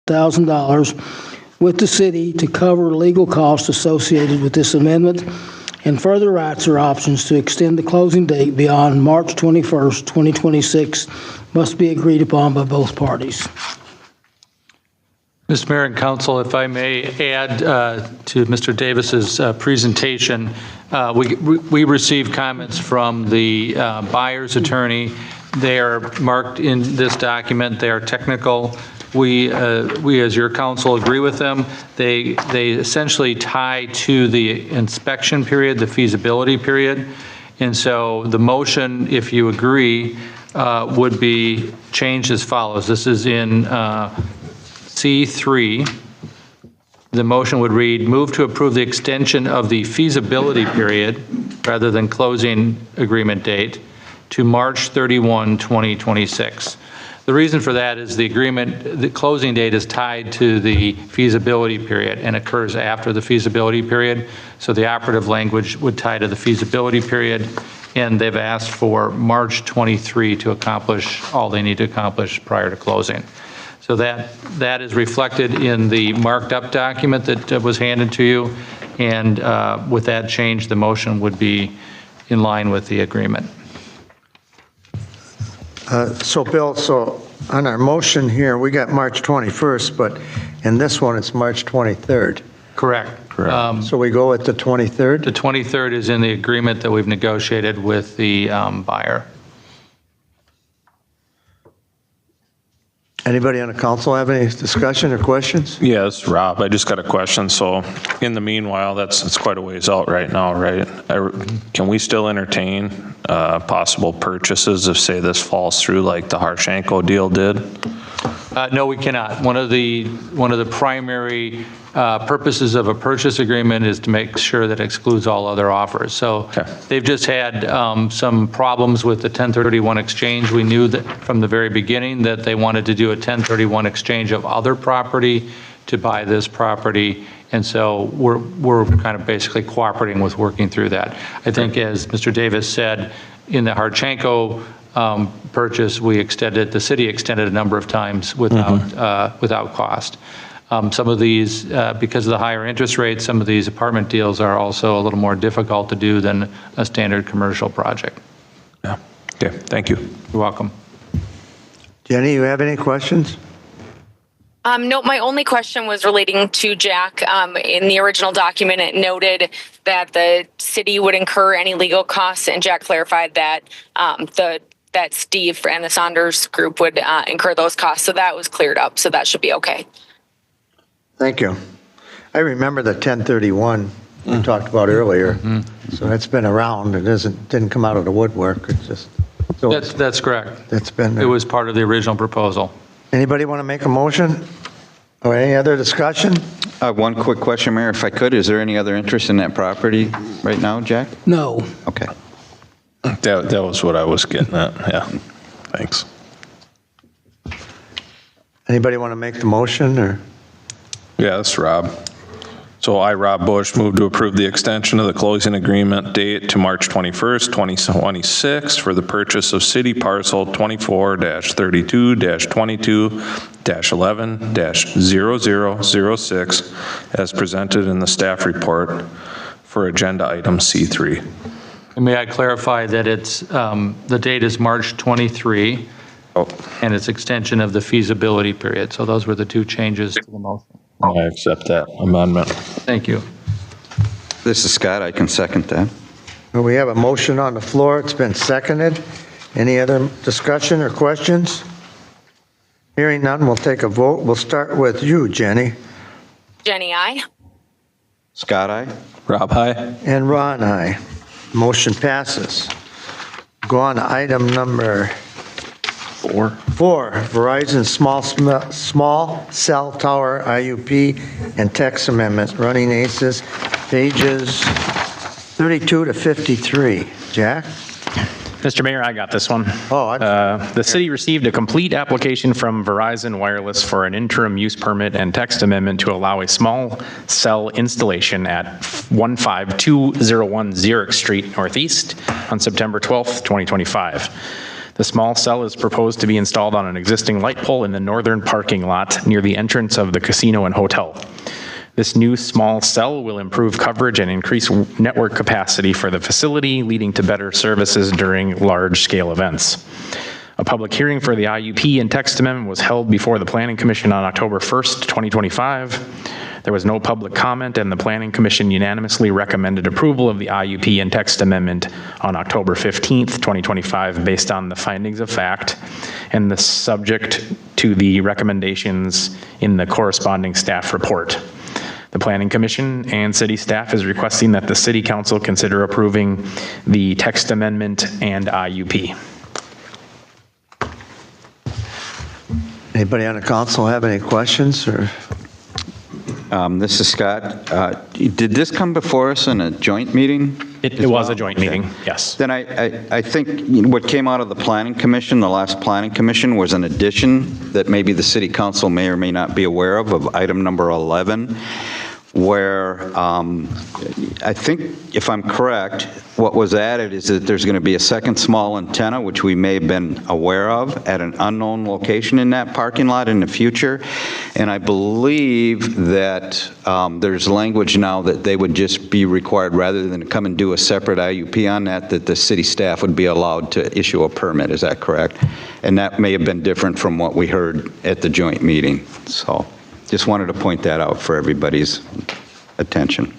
$1,000 with the city to cover legal costs associated with this amendment, and further rights or options to extend the closing date beyond March 21st, 2026 must be agreed upon by both parties. Mr. Mayor and Council, if I may add to Mr. Davis's presentation, we received comments from the buyer's attorney. They are marked in this document. They are technical. We as your council agree with them. They essentially tie to the inspection period, the feasibility period. And so the motion, if you agree, would be changed as follows. This is in C3. The motion would read, move to approve the extension of the feasibility period rather than closing agreement date to March 31, 2026. The reason for that is the closing date is tied to the feasibility period and occurs after the feasibility period. So the operative language would tie to the feasibility period, and they've asked for March 23 to accomplish all they need to accomplish prior to closing. So that is reflected in the marked up document that was handed to you, and with that change, the motion would be in line with the agreement. So Bill, so on our motion here, we got March 21st, but in this one, it's March 23rd. Correct. So we go with the 23rd? The 23rd is in the agreement that we've negotiated with the buyer. Anybody on the council have any discussion or questions? Yes, Rob, I just got a question. So in the meanwhile, it's quite a ways out right now, right? Can we still entertain possible purchases if, say, this falls through like the Harshenko deal did? No, we cannot. One of the primary purposes of a purchase agreement is to make sure that it excludes all other offers. So they've just had some problems with the 1031 exchange. We knew that from the very beginning that they wanted to do a 1031 exchange of other property to buy this property. And so we're kind of basically cooperating with working through that. I think, as Mr. Davis said, in the Harshenko purchase, the city extended a number of times without cost. Some of these, because of the higher interest rates, some of these apartment deals are also a little more difficult to do than a standard commercial project. Yeah. Okay. Thank you. You're welcome. Jenny, you have any questions? No, my only question was relating to Jack. In the original document, it noted that the city would incur any legal costs, and Jack clarified that that Steve and the Saunders group would incur those costs. So that was cleared up. So that should be okay. Thank you. I remember the 1031 we talked about earlier. So that's been around. It didn't come out of the woodwork. It's just That's correct. That's been there. It was part of the original proposal. Anybody want to make a motion or any other discussion? One quick question, Mayor, if I could. Is there any other interest in that property right now, Jack? No. Okay. That was what I was getting at. Yeah. Thanks. Anybody want to make the motion or? Yes, Rob. So I, Rob Bush, move to approve the extension of the closing agreement date to March 21st, 2026 for the purchase of city parcel 24-32-22-11-0006 as presented in the staff report for agenda item C3. And may I clarify that it's the date is March 23 and it's extension of the feasibility period. So those were the two changes to the motion. I accept that amendment. Thank you. This is Scott. I can second that. Well, we have a motion on the floor. It's been seconded. Any other discussion or questions? Hearing none, we'll take a vote. We'll start with you, Jenny. Jenny, aye. Scott, aye. Rob, aye. And Ron, aye. Motion passes. Go on to item number 4, Verizon small cell tower IUP and text amendment, running aces, pages 32 to 53. Jack? Mr. Mayor, I got this one. Oh, the city received a complete application from Verizon Wireless for an interim use permit and text amendment to allow a small cell installation at 15201 Xeric Street Northeast on September 12th, 2025. The small cell is proposed to be installed on an existing light pole in the northern parking lot near the entrance of the casino and hotel. This new small cell will improve coverage and increase network capacity for the facility, leading to better services during large-scale events. A public hearing for the IUP and text amendment was held before the Planning Commission on October 1st, 2025. There was no public comment, and the Planning Commission unanimously recommended approval of the IUP and text amendment on October 15th, 2025, based on the findings of fact and the subject to the recommendations in the corresponding staff report. The Planning Commission and city staff is requesting that the City Council consider approving the text amendment and IUP. Anybody on the council have any questions or? This is Scott. Did this come before us in a joint meeting? It was a joint meeting, yes. Then I think what came out of the Planning Commission, the last Planning Commission, was an addition that maybe the City Council may or may not be aware of item number 11, where I think, if I'm correct, what was added is that there's going to be a second small antenna, which we may have been aware of, at an unknown location in that parking lot in the future. And I believe that there's language now that they would just be required, rather than come and do a separate IUP on that, that the city staff would be allowed to issue a permit. Is that correct? And that may have been different from what we heard at the joint meeting. So just wanted to point that out for everybody's attention.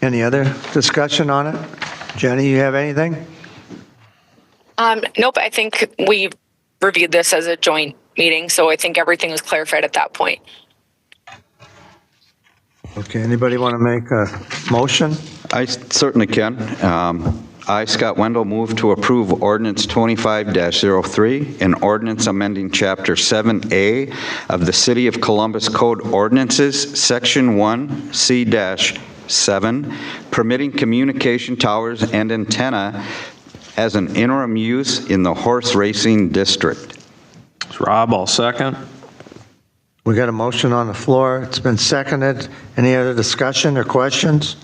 Any other discussion on it? Jenny, you have anything? Nope, I think we reviewed this as a joint meeting, so I think everything was clarified at that point. Okay, anybody want to make a motion? I certainly can. I, Scott Wendell, move to approve Ordinance 25-03, an ordinance amending Chapter 7A of the City of Columbus Code Ordinances, Section 1, C-7, permitting communication towers and antenna as an interim use in the horse racing district. Rob, I'll second. We got a motion on the floor. It's been seconded. Any other discussion or questions?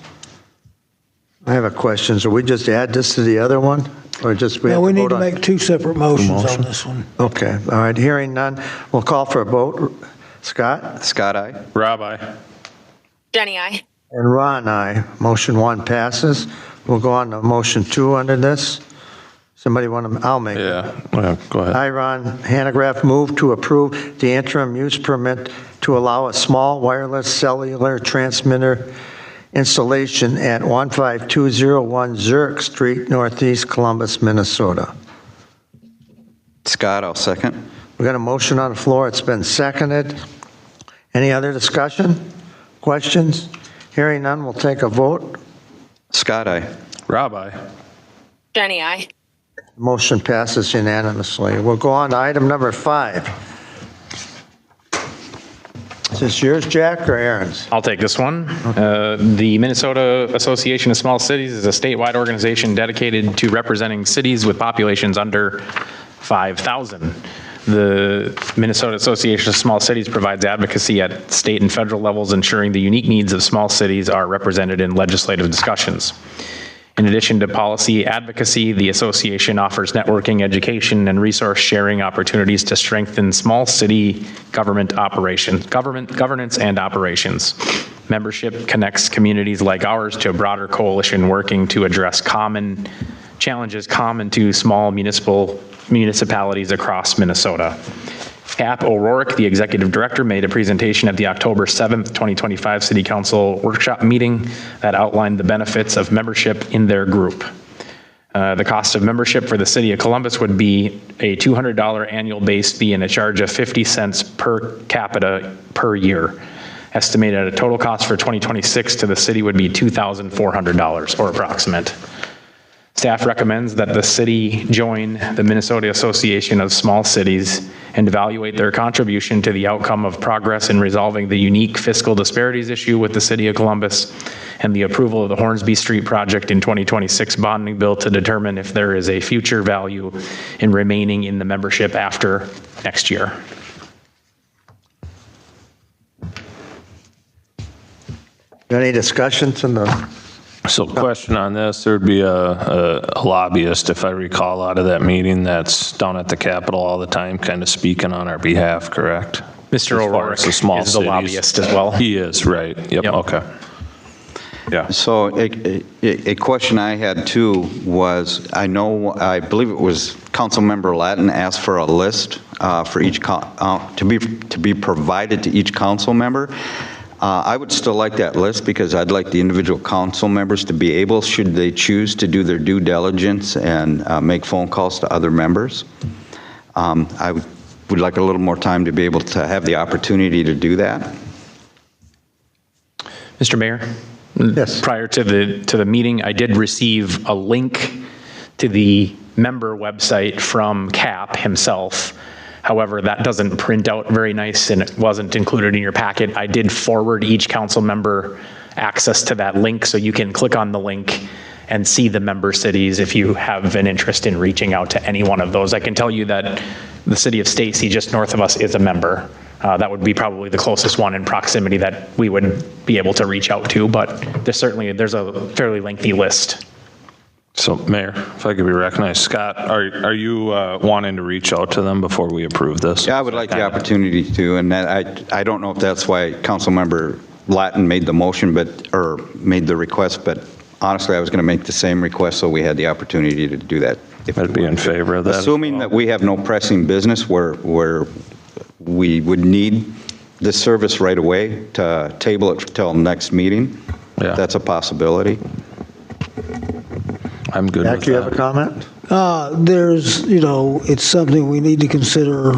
I have a question. So we just add this to the other one? Or just we have No, we to need vote to on? make two separate motions on this one. Okay, all right. Hearing none, we'll call for a vote. Scott? Scott, aye. Rob, aye. Jenny, I. And Ron, aye. Motion 1 passes. We'll go on to motion 2 under this. Somebody want to, I'll make it. Yeah, go ahead. I, Ron Hanegraaff, move to approve the interim use permit to allow a small wireless cellular transmitter installation at 15201 Zurich Street, Northeast Columbus, Minnesota. Scott, I'll second. We got a motion on the floor. It's been seconded. Any other discussion? Questions? Hearing none, we'll take a vote. Scott, aye. Rob, aye. Jenny, I. Motion passes unanimously. We'll go on to item number 5. Is this yours, Jack, or Aaron's? I'll take this one. The Minnesota Association of Small Cities is a statewide organization dedicated to representing cities with populations under 5,000. The Minnesota Association of Small Cities provides advocacy at state and federal levels, ensuring the unique needs of small cities are represented in legislative discussions. In addition to policy advocacy, the association offers networking, education, and resource sharing opportunities to strengthen small city governance and operations. Membership connects communities like ours to a broader coalition working to address common challenges common to small municipalities across Minnesota. Cap O'Rourke, the executive director, made a presentation at the October 7th, 2025 City Council workshop meeting that outlined the benefits of membership in their group. The cost of membership for the City of Columbus would be a $200 annual base fee and a charge of 50 cents per capita per year. Estimated at a total cost for 2026 to the city would be $2,400 or approximate. Staff recommends that the city join the Minnesota Association of Small Cities and evaluate their contribution to the outcome of progress in resolving the unique fiscal disparities issue with the City of Columbus and the approval of the Hornsby Street project in 2026 bonding bill to determine if there is a future value in remaining in the membership after next year. Any discussions on the So question on this, there'd be a lobbyist, if I recall, out of that meeting that's down at the Capitol all the time, kind of speaking on our behalf, correct? Mr. As far O'Rourke as the small is the cities. lobbyist as well. He is, right. Yep, Yep. okay. Yeah. So a question I had too was, I believe it was Councilmember Latin asked for a list for each, to be provided to each council member. I would still like that list because I'd like the individual council members to be able, should they choose to do their due diligence and make phone calls to other members. I would like a little more time to be able to have the opportunity to do that. Mr. Mayor? Yes. Prior to the meeting, I did receive a link to the member website from CAP himself. However, that doesn't print out very nice and it wasn't included in your packet. I did forward each council member access to that link, so you can click on the link and see the member cities if you have an interest in reaching out to any one of those. I can tell you that the city of Stacy, just north of us, is a member. That would be probably the closest one in proximity that we would be able to reach out to, but there's a fairly lengthy list. So Mayor, if I could be recognized, Scott, are you wanting to reach out to them before we approve this? Yeah, I would like the opportunity to, and that I don't know if that's why Councilmember Latin made the motion, or made the request, but honestly, I was going to make the same request so we had the opportunity to do that. I'd be in favor of that. Assuming that we have no pressing business where we would need this service right away, to table it till next meeting. Yeah. That's a possibility. I'm good Jack, with you have a that. comment? There's, it's something we need to consider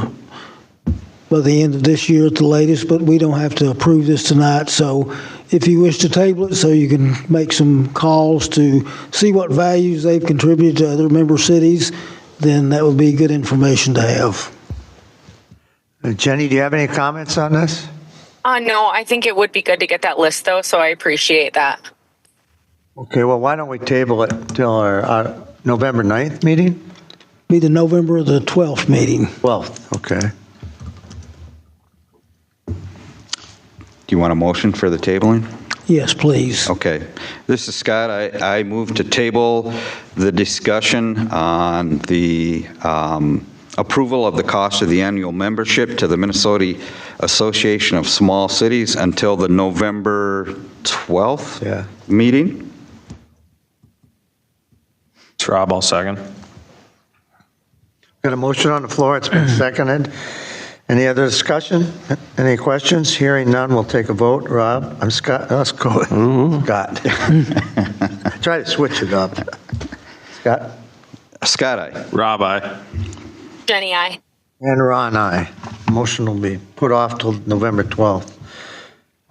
by the end of this year at the latest, but we don't have to approve this tonight. So if you wish to table it so you can make some calls to see what values they've contributed to other member cities, then that would be good information to have. Jenny, do you have any comments on this? No, I think it would be good to get that list though, so I appreciate that. Okay, well, why don't we table it till our November 9th meeting? Be the November the 12th meeting. 12th, okay. Do you want a motion for the tabling? Yes, please. Okay. This is Scott. I move to table the discussion on the approval of the cost of the annual membership to the Minnesota Association of Small Cities until the November 12th meeting. It's Rob, I'll second. Got a motion on the floor. It's been seconded. Any other discussion? Any questions? Hearing none, we'll take a vote. Rob? I'm Scott. Let's go. Scott. Try to switch it up. Scott? Scott, aye. Rob, aye. Jenny, I. And Ron, aye. Motion will be put off till November 12th.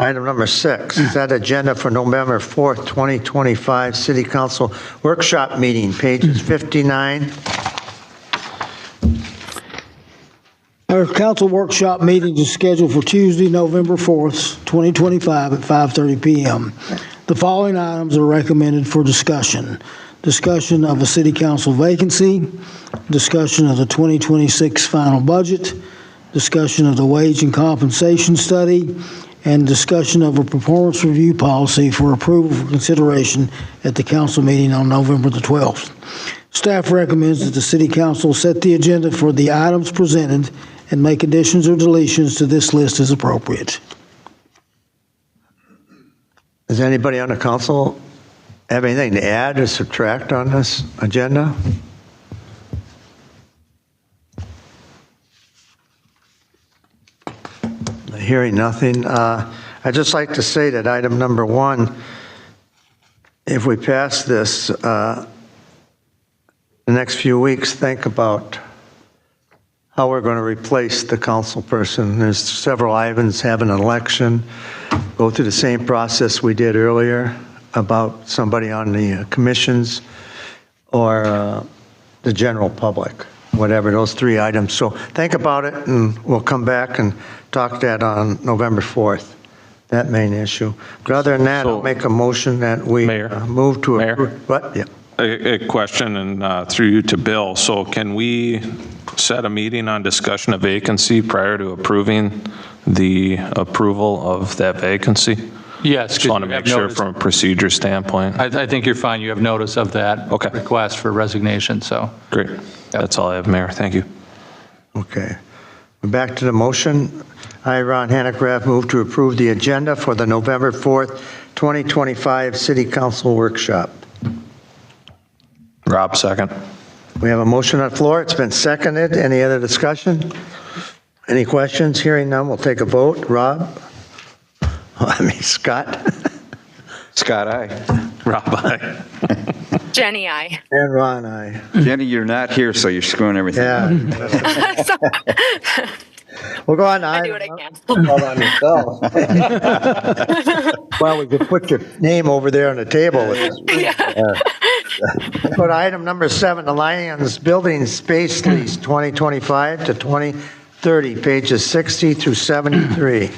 Item number 6, set agenda for November 4th, 2025, City Council Workshop Meeting, pages 59. Our council workshop meeting is scheduled for Tuesday, November 4th, 2025 at 5:30 p.m. The following items are recommended for discussion. Discussion of a city council vacancy, discussion of the 2026 final budget, discussion of the wage and compensation study, and discussion of a performance review policy for approval for consideration at the council meeting on November the 12th. Staff recommends that the city council set the agenda for the items presented and make additions or deletions to this list as appropriate. Does anybody on the council have anything to add or subtract on this agenda? Hearing nothing. I'd just like to say that item number 1, if we pass this the next few weeks, think about how we're going to replace the council person. There's several items, have an election, go through the same process we did earlier about somebody on the commissions or the general public, whatever, those 3 items. So think about it, and we'll come back and talk that on November 4th, that main issue. But other than that, I'll make a motion that we Mayor? move to Mayor? approve. What? Yeah. A question, and through you to Bill. So can we set a meeting on discussion of vacancy prior to approving the approval of that vacancy? Yes. Just want to you have make sure notice- from a procedure standpoint. I think you're fine. You have notice of that Okay. request for resignation, so. Great. That's all I have, Mayor. Thank you. Okay. We're back to the motion. I, Ron Hanegraaff, move to approve the agenda for the November 4th, 2025 City Council Workshop. Rob, second. We have a motion on the floor. It's been seconded. Any other discussion? Any questions? Hearing none, we'll take a vote. Rob? Scott? Scott, aye. Rob, aye. Jenny, I. And Ron, aye. Jenny, you're not here, so you're screwing everything up. Yeah. We'll go on to I do item. what I can. Hold on yourself. Well, we could put your name over there on the table. We'll go to item number 7, the Lions Building Space Lease 2025 to 2030, pages 60 through 73.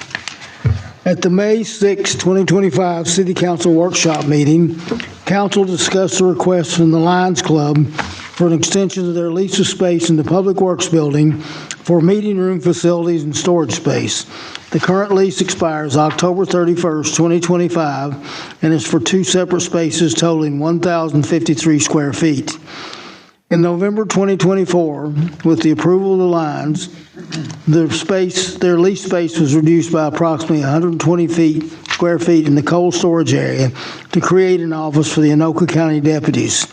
At the May 6, 2025 City Council Workshop meeting, council discussed the request from the Lions Club for an extension of their lease of space in the Public Works Building for meeting room facilities and storage space. The current lease expires October 31st, 2025, and is for 2 separate spaces totaling 1,053 square feet. In November 2024, with the approval of the Lions, their lease space was reduced by approximately 120 square feet in the cold storage area to create an office for the Anoka County deputies.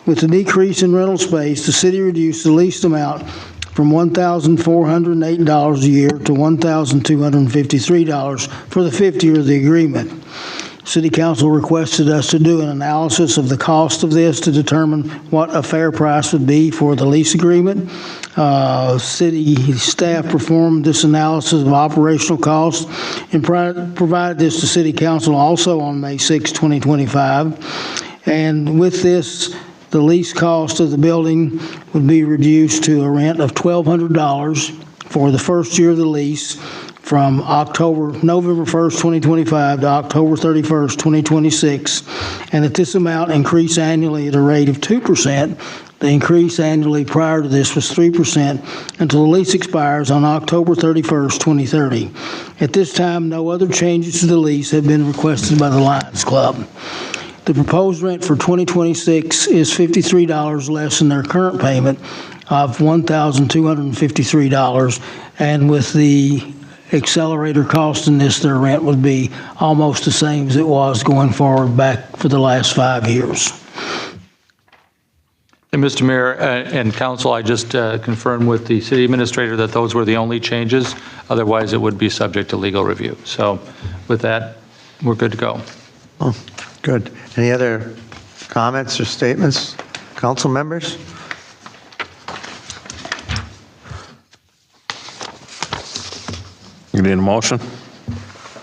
With the decrease in rental space, the city reduced the leased amount from $1,408 a year to $1,253 for the 5th year of the agreement. City Council requested us to do an analysis of the cost of this to determine what a fair price would be for the lease agreement. City staff performed this analysis of operational costs and provided this to City Council also on May 6, 2025. And with this, the lease cost of the building would be reduced to a rent of $1,200 for the first year of the lease, from November 1st, 2025 to October 31st, 2026, and that this amount increase annually at a rate of 2%. The increase annually prior to this was 3% until the lease expires on October 31st, 2030. At this time, no other changes to the lease have been requested by the Lions Club. The proposed rent for 2026 is $53 less than their current payment of $1,253, and with the accelerator cost in this, their rent would be almost the same as it was going forward back for the last 5 years. And Mr. Mayor and Council, I just confirmed with the city administrator that those were the only changes. Otherwise, it would be subject to legal review. So with that, we're good to go. Oh, good. Any other comments or statements, council members? You need a motion?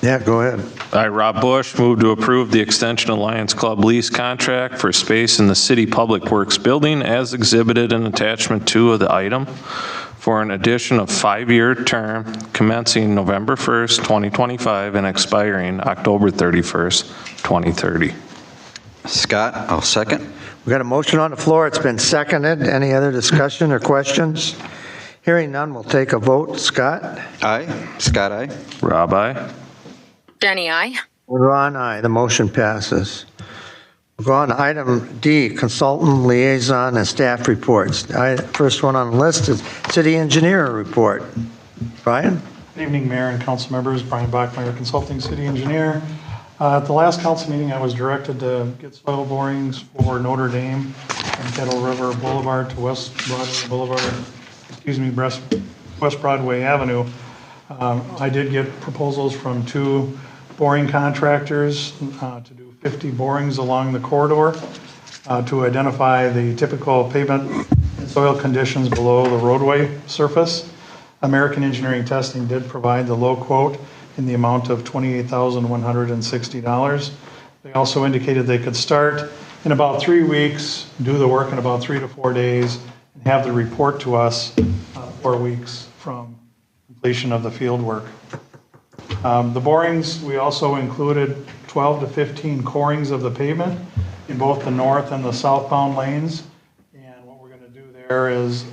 Yeah, go ahead. I, Rob Bush, move to approve the extension of Lions Club lease contract for space in the City Public Works Building as exhibited in attachment 2 of the item for an addition of 5-year term commencing November 1st, 2025 and expiring October 31st, 2030. Scott, I'll second. We got a motion on the floor. It's been seconded. Any other discussion or questions? Hearing none, we'll take a vote. Scott? Aye. Scott, aye. Rob, aye. Jenny, I. Ron, aye. The motion passes. We'll go on to item D, consultant liaison and staff reports. First one on the list is city engineer report. Brian? Good evening, Mayor and council members. Brian Bachmeyer, consulting city engineer. At the last council meeting, I was directed to get soil borings for Notre Dame and Kettle River Boulevard to West Broadway Boulevard, West Broadway Avenue. I did get proposals from 2 boring contractors to do 50 borings along the corridor to identify the typical pavement and soil conditions below the roadway surface. American Engineering Testing did provide the low quote in the amount of $28,160. They also indicated they could start in about 3 weeks, do the work in about 3 to 4 days, and have the report to us 4 weeks from completion of the field work. The borings, we also included 12 to 15 corings of the pavement in both the north and the southbound lanes. And what we're going to do there is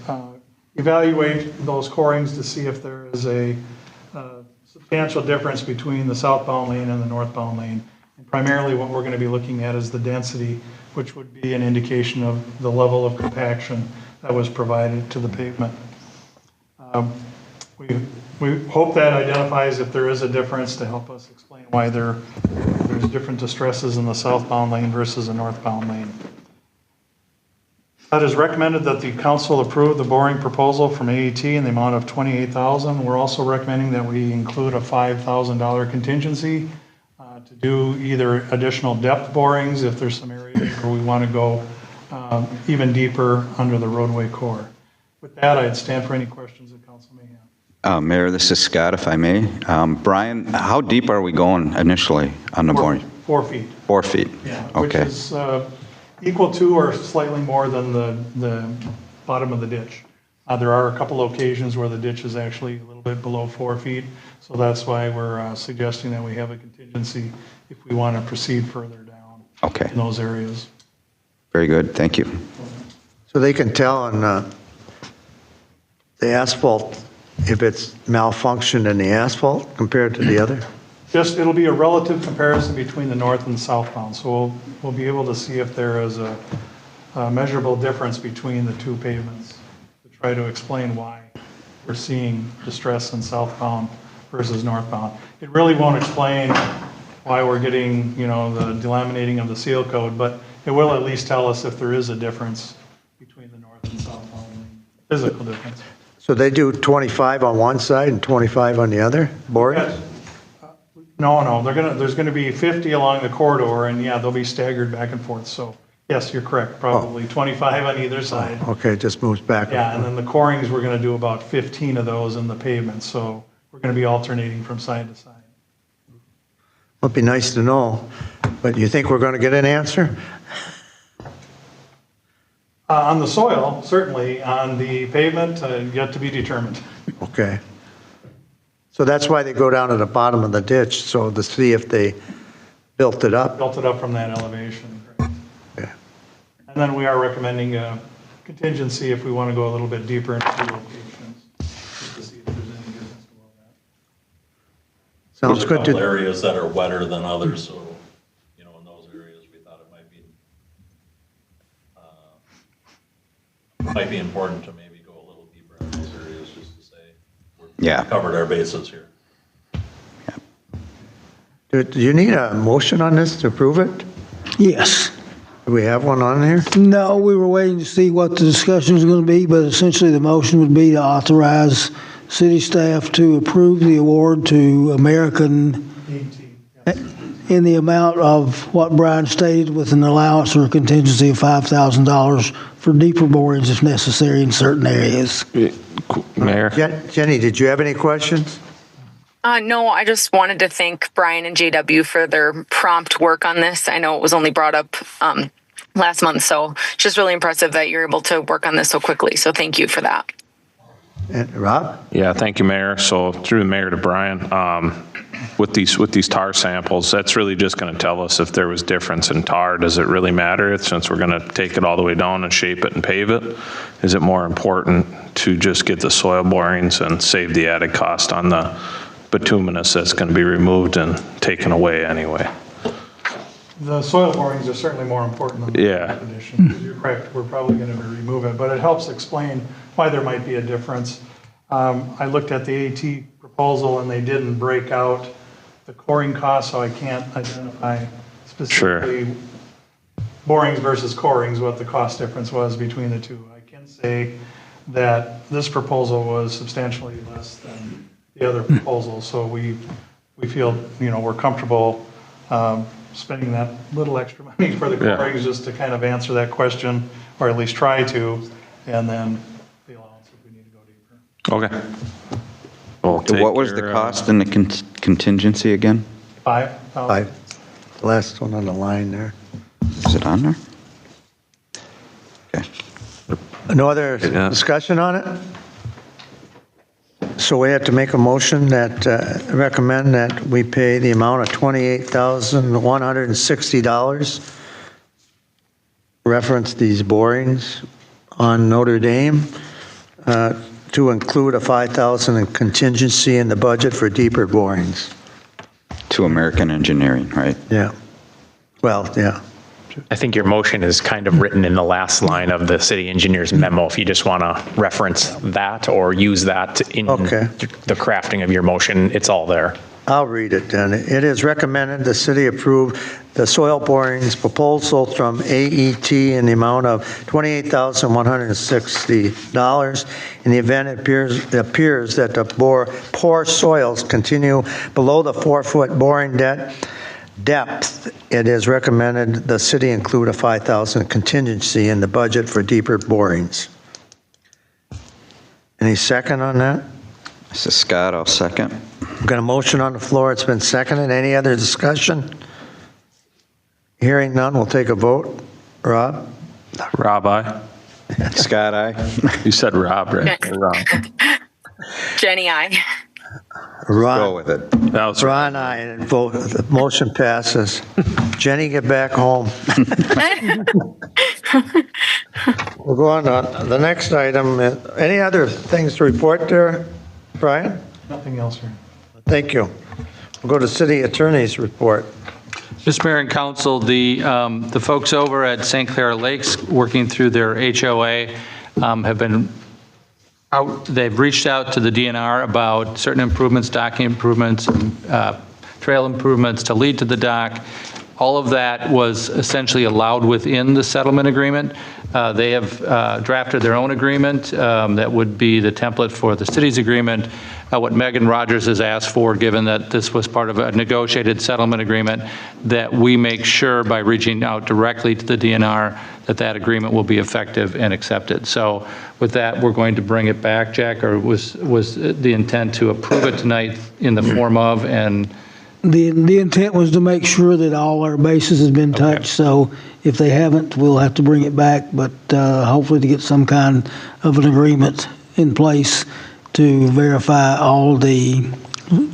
evaluate those corings to see if there is a substantial difference between the southbound lane and the northbound lane. And primarily what we're going to be looking at is the density, which would be an indication of the level of compaction that was provided to the pavement. We hope that identifies if there is a difference to help us explain why there's different distresses in the southbound lane versus the northbound lane. It is recommended that the council approve the boring proposal from AET in the amount of $28,000. We're also recommending that we include a $5,000 contingency to do either additional depth borings if there's some areas where we want to go even deeper under the roadway core. With that, I'd stand for any questions that council may have. Mayor, this is Scott, if I may. Brian, how deep are we going initially on the boring? 4 feet. 4 feet? Yeah, Okay. which is equal to or slightly more than the bottom of the ditch. There are a couple occasions where the ditch is actually a little bit below 4 feet, so that's why we're suggesting that we have a contingency if we want to proceed further down Okay. in those areas. Very good, thank you. So they can tell on the asphalt if it's malfunctioned in the asphalt compared to the other? Just, it'll be a relative comparison between the north and southbound, so we'll be able to see if there is a measurable difference between the two pavements to try to explain why we're seeing distress in southbound versus northbound. It really won't explain why we're getting, the delaminating of the seal coat, but it will at least tell us if there is a difference between the north and southbound lane, physical difference. So they do 25 on one side and 25 on the other, boring? Yes. No, there's gonna be 50 along the corridor, and yeah, they'll be staggered back and forth, so yes, you're correct, probably 25 on either side. Okay, it just moves back. Yeah, and then the corings, we're gonna do about 15 of those in the pavement, so we're gonna be alternating from side to side. Would be nice to know, but you think we're going to get an answer? On the soil, certainly, on the pavement, yet to be determined. Okay. So that's why they go down to the bottom of the ditch, so to see if they built it up? Built it up from that elevation. Okay. And then we are recommending a contingency if we want to go a little bit deeper into the locations, just to see if there's any difference below that. Sounds There's a good couple to, areas that are wetter than others, so, in those areas, we thought it might be important to maybe go a little deeper in those areas, just to say, Yeah. we've covered our bases here. do you need a motion on this to approve it? Yes. Do we have one on here? No, we were waiting to see what the discussion was going to be, but essentially the motion would be to authorize city staff to approve the award to American in the amount of what Brian stated, with an allowance or a contingency of $5,000 for deeper borings if necessary in certain areas. Mayor? Jenny, did you have any questions? No, I just wanted to thank Brian and JW for their prompt work on this. I know it was only brought up last month, so just really impressive that you're able to work on this so quickly. So thank you for that. And Rob? Yeah, thank you, Mayor. So through the mayor to Brian, with these tar samples, that's really just going to tell us if there was difference in tar. Does it really matter since we're going to take it all the way down and shape it and pave it? Is it more important to just get the soil borings and save the added cost on the bituminous that's going to be removed and taken away anyway? The soil borings are certainly more important than the Yeah. condition. 'Cause you're correct, we're probably going to remove it, but it helps explain why there might be a difference. I looked at the AT proposal and they didn't break out the coring cost, so I can't identify specifically borings versus corings, what the cost difference was between the two. I can say that this proposal was substantially less than the other proposal, so we feel, we're comfortable spending that little extra money for the corings just to kind of answer that question, or at least try to, and then the allowance if we need to go deeper. Okay. We'll What was the cost and the contingency again? 5,000. Five. Last one on the line there. Is it on there? Okay. No other discussion on it? So we have to make a motion that recommend that we pay the amount of $28,160. Reference these borings on Notre Dame to include a $5,000 in contingency in the budget for deeper borings. To American Engineering, right? Yeah. Well, yeah. I think your motion is kind of written in the last line of the city engineer's memo, if you just want to reference that or use that in Okay. the crafting of your motion, it's all there. I'll read it then. It is recommended the city approve the soil borings proposal from AET in the amount of $28,160. In the event it appears that the poor soils continue below the 4-foot boring depth, it is recommended the city include a $5,000 contingency in the budget for deeper borings. Any second on that? This is Scott, I'll second. We've got a motion on the floor. It's been seconded. Any other discussion? Hearing none, we'll take a vote. Rob? Rob, aye. Scott, aye. You said Rob, right? Or Rob. Jenny, I. Go Ron, with it. That was Ron, aye, and vote. The motion passes. Jenny, get back home. We'll go on to the next item. Any other things to report there, Brian? Nothing else here. Thank you. We'll go to city attorney's report. Mr. Mayor and Council, the folks over at St. Clair Lakes, working through their HOA, have been out, they've reached out to the DNR about certain improvements, docking improvements, trail improvements to lead to the dock. All of that was essentially allowed within the settlement agreement. They have drafted their own agreement that would be the template for the city's agreement. What Megan Rogers has asked for, given that this was part of a negotiated settlement agreement, that we make sure by reaching out directly to the DNR that that agreement will be effective and accepted. So with that, we're going to bring it back, Jack, or was the intent to approve it tonight in the form of, and The intent was to make sure that all our bases has been touched, so if they haven't, we'll have to bring it back, but hopefully to get some kind of an agreement in place to verify all the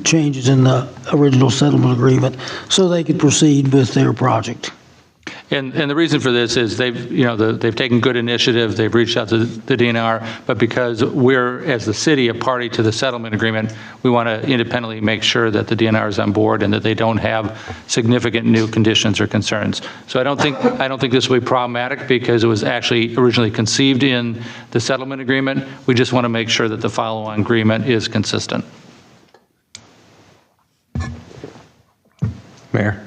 changes in the original settlement agreement so they could proceed with their project. And the reason for this is they've taken good initiative, they've reached out to the DNR, but because we're, as the city, a party to the settlement agreement, we want to independently make sure that the DNR is on board and that they don't have significant new conditions or concerns. So I don't think this will be problematic because it was actually originally conceived in the settlement agreement. We just want to make sure that the follow-on agreement is consistent. Mayor?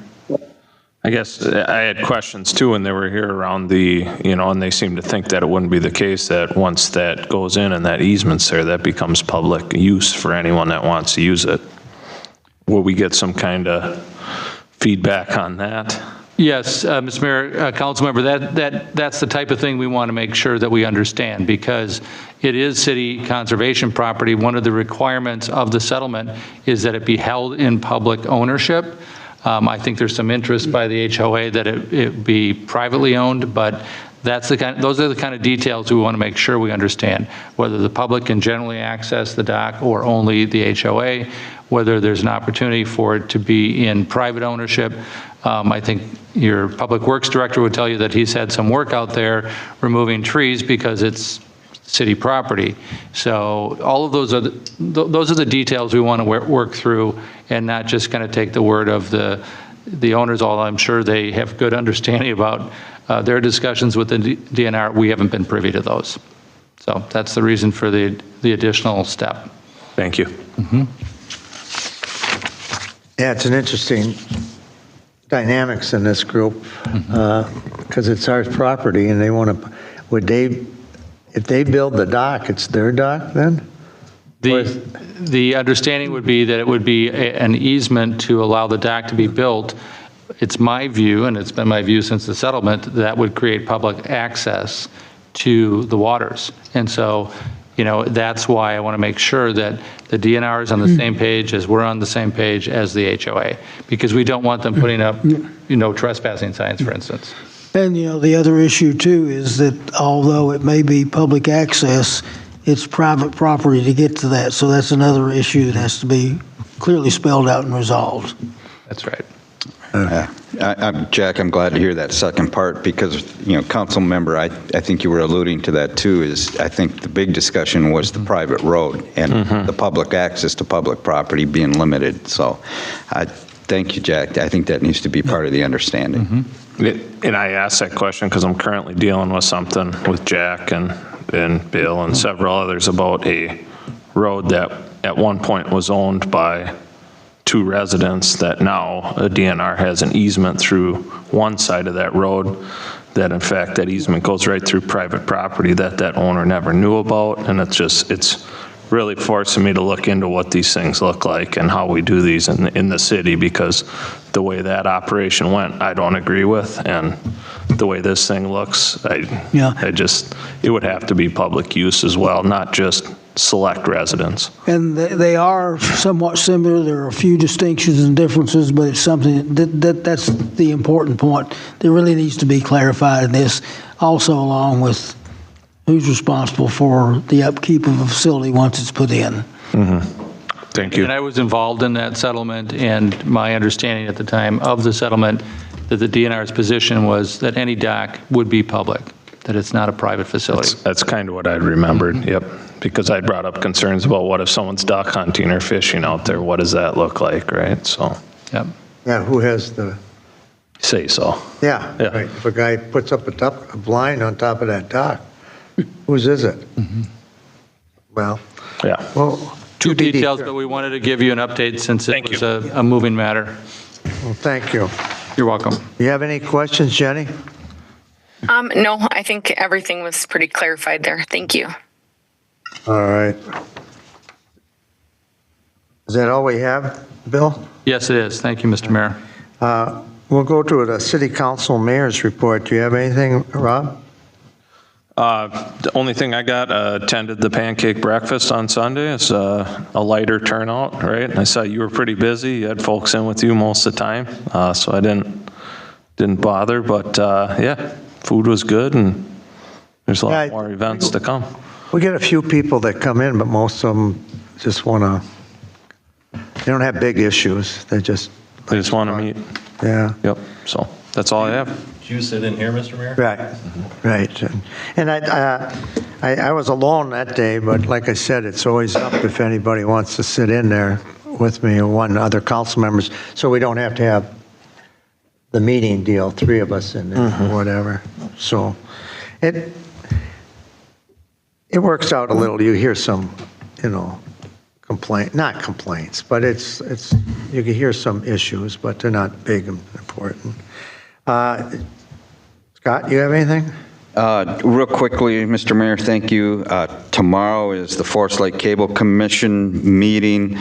I guess I had questions too when they were here around the, and they seem to think that it wouldn't be the case that once that goes in and that easement's there, that becomes public use for anyone that wants to use it. Will we get some kind of feedback on that? Yes, Mr. Mayor, council member, that's the type of thing we want to make sure that we understand because it is city conservation property. One of the requirements of the settlement is that it be held in public ownership. I think there's some interest by the HOA that it be privately owned, but those are the kind of details we want to make sure we understand, whether the public can generally access the dock or only the HOA, whether there's an opportunity for it to be in private ownership. I think your public works director would tell you that he's had some work out there removing trees because it's city property. So all of those are the details we want to work through and not just kind of take the word of the owners, although I'm sure they have good understanding about their discussions with the DNR. We haven't been privy to those. So that's the reason for the additional step. Thank you. Mm-hmm. Yeah, it's an interesting dynamics in this group because it's our property and they want to, if they build the dock, it's their dock then? The understanding would be that it would be an easement to allow the dock to be built. It's my view, and it's been my view since the settlement, that would create public access to the waters. And so, that's why I want to make sure that the DNR is on the same page as we're on the same page as the HOA, because we don't want them putting up, trespassing signs, for instance. And, the other issue too is that although it may be public access, it's private property to get to that. So that's another issue that has to be clearly spelled out and resolved. That's right. Jack, I'm glad to hear that second part because, council member, I think you were alluding to that too, is I think the big discussion was the private road and the public access to public property being limited. So thank you, Jack. I think that needs to be part of the understanding. And I asked that question because I'm currently dealing with something with Jack and Bill and several others about a road that at one point was owned by 2 residents that now a DNR has an easement through one side of that road that in fact that easement goes right through private property that owner never knew about, and it's really forcing me to look into what these things look like and how we do these in the city, because the way that operation went I don't agree with, and the way this thing looks it would have to be public use as well, not just select residents. And they are somewhat similar. There are a few distinctions and differences, but it's something that's the important point that really needs to be clarified in this, also along with who's responsible for the upkeep of a facility once it's put in. Thank you. And I was involved in that settlement, and my understanding at the time of the settlement that the DNR's position was that any dock would be public, that it's not a private facility. That's kind of what I remembered, yep. Because I brought up concerns about what if someone's duck hunting or fishing out there, what does that look like, right? So, Yep. Yeah, who has the, say so. yeah, Yeah. right. If a guy puts up a blind on top of that dock, whose is it? Well, Yeah. well. Two TBD. details, but we wanted to give you an update since it Thank was you. a moving matter. Well, thank you. You're welcome. You have any questions, Jenny? No, I think everything was pretty clarified there. Thank you. All right. Is that all we have, Bill? Yes, it is. Thank you, Mr. Mayor. We'll go to the city council mayor's report. Do you have anything, Rob? The only thing I got, attended the pancake breakfast on Sunday. It's a lighter turnout, right? I saw you were pretty busy. You had folks in with you most of the time, so I didn't bother. But yeah, food was good, and there's a lot more events to come. We get a few people that come in, but most of them just want to, they don't have big issues. They just want to meet. Yeah. Yep. So that's all I have. Did you sit in here, Mr. Mayor? Right, right. And I was alone that day, but like I said, it's always up if anybody wants to sit in there with me or one other council members, so we don't have to have the meeting deal, 3 of us in there or whatever. So it works out a little. You hear some, not complaints, but it's you can hear some issues, but they're not big and important. Scott, you have anything? Real quickly, Mr. Mayor, thank you. Tomorrow is the Forest Lake Cable Commission meeting.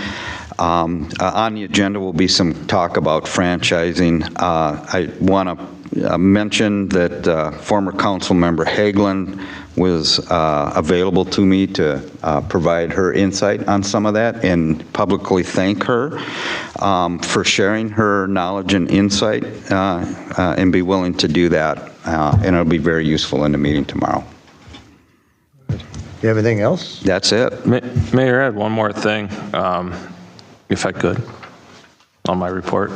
On the agenda will be some talk about franchising. I want to mention that former council member Hagelin was available to me to provide her insight on some of that and publicly thank her for sharing her knowledge and insight and be willing to do that. And it'll be very useful in the meeting tomorrow. You have anything else? That's it. Mayor, I had one more thing, if I could, on my report.